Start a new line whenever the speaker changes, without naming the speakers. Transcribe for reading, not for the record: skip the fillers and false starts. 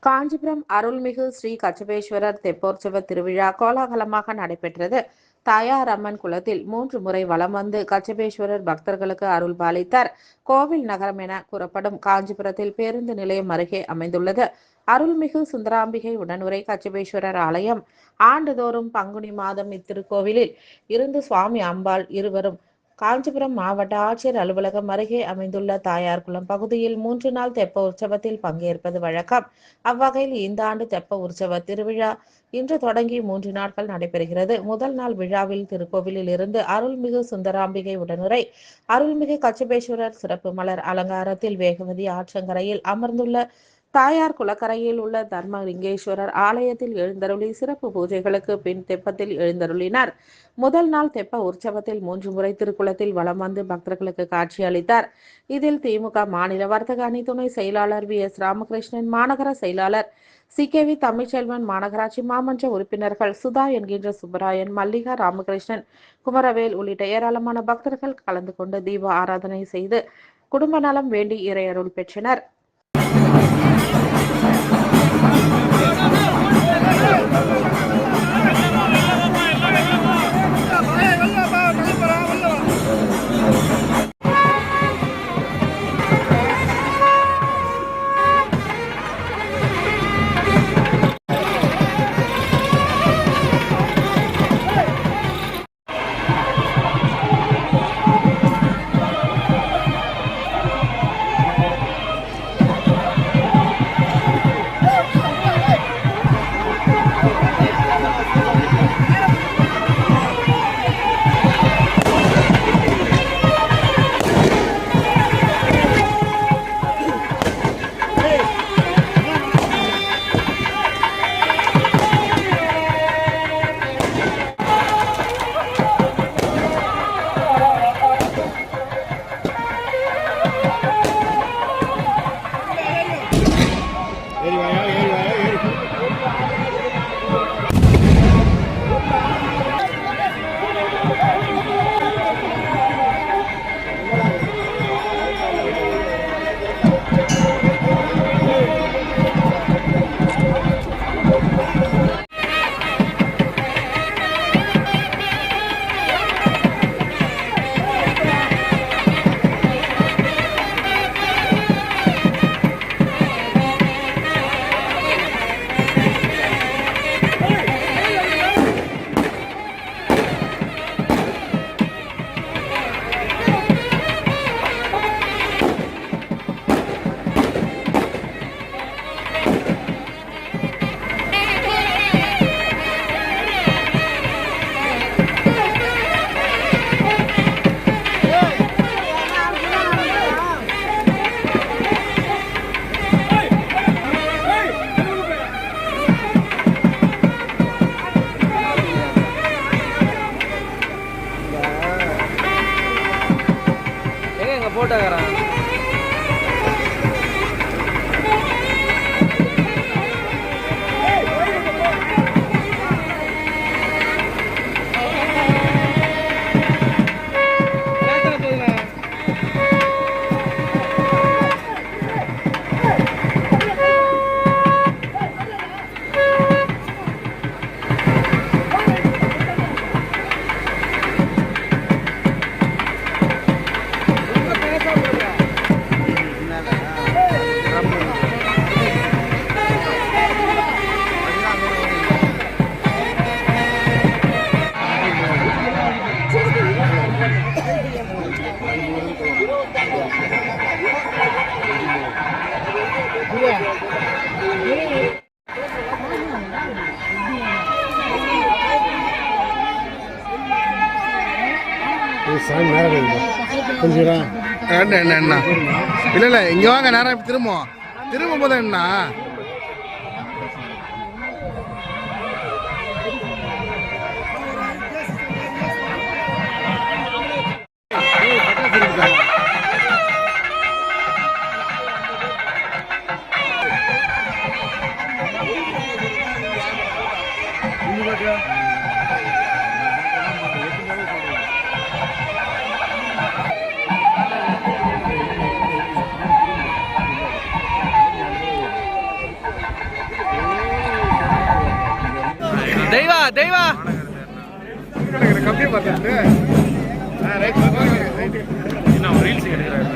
காஞ்சிபுரம் அருள்மிகு ஸ்ரீ கச்சபேஸ்வரர் தெப்போற்சவ திருவிழா கோலாகலமாக நடைபெற்றது. தாயார் அம்மன் குளத்தில் 3 முறை வலம் வந்து கச்சபேஸ்வரர் பக்தர்களுக்கு அருள் பாலித்தார். கோவில் நகரம் என கூறப்படும் காஞ்சிபுரத்தில் பேருந்து நிலையம் அருகே அமைந்துள்ளது அருள்மிகு சுந்தராம்பிகை உடனுரை கச்சபேஸ்வரர் ஆலயம். ஆண்டுதோறும் பங்குனி மாதம் இத்திருக்கோவிலில் இருந்து சுவாமி அம்பாள் இருவரும் காஞ்சிபுரம் மாவட்ட ஆட்சியர் அலுவலகம் அருகே அமைந்துள்ள தாயார்குளம் பகுதியில் 3 நாள் தெப்ப உற்சவத்தில் பங்கேற்பது வழக்கம். அவ்வகையில் இந்த ஆண்டு தெப்ப உற்சவ திருவிழா இன்று தொடங்கி 3 நாட்கள் நடைபெறுகிறது. முதல் நாள் விழாவில் திருக்கோவிலில் இருந்து அருள்மிகு சுந்தராம்பிகை உடனுரை அருள்மிகு கச்சபேஸ்வரர் சிறப்பு மலர் அலங்காரத்தில் வேகவதி ஆற்றங்கரையில் அமர்ந்துள்ள தாயார் குளக்கரையில் உள்ள தர்மலிங்கேஸ்வரர் ஆலயத்தில் எழுந்தருளி சிறப்பு பூஜைகளுக்கு பின் தெப்பத்தில் எழுந்தருளினார். முதல் நாள் தெப்ப உற்சவத்தில் 3 முறை திருக்குளத்தில் வலம் வந்து பக்தர்களுக்கு காட்சி அளித்தார். இதில் திமுக மாநில வர்த்தக அணி துணை செயலாளர் VS ராமகிருஷ்ணன், மாநகர செயலாளர் CKV தமிழ்ச்செல்வன், மாநகராட்சி மாமன்ற உறுப்பினர்கள் சுதா என்கின்ற சுப்பராயன், மல்லிகா, ராமகிருஷ்ணன், குமரவேல் உள்ளிட்ட ஏராளமான பக்தர்கள் கலந்து கொண்டு தீப ஆராதனை செய்து குடும்ப நலம் வேண்டி இறையருள் பெற்றனர்.
போட்டோக்காரன்
என்ன இல்லை இங்கே வாங்க நேரம் திரும்பும் போது என்ன
தெய்வா தெய்வா
கம்மியாக பார்த்துட்டு ரைட்
ரீல்ஸ் எடுக்கிறாரு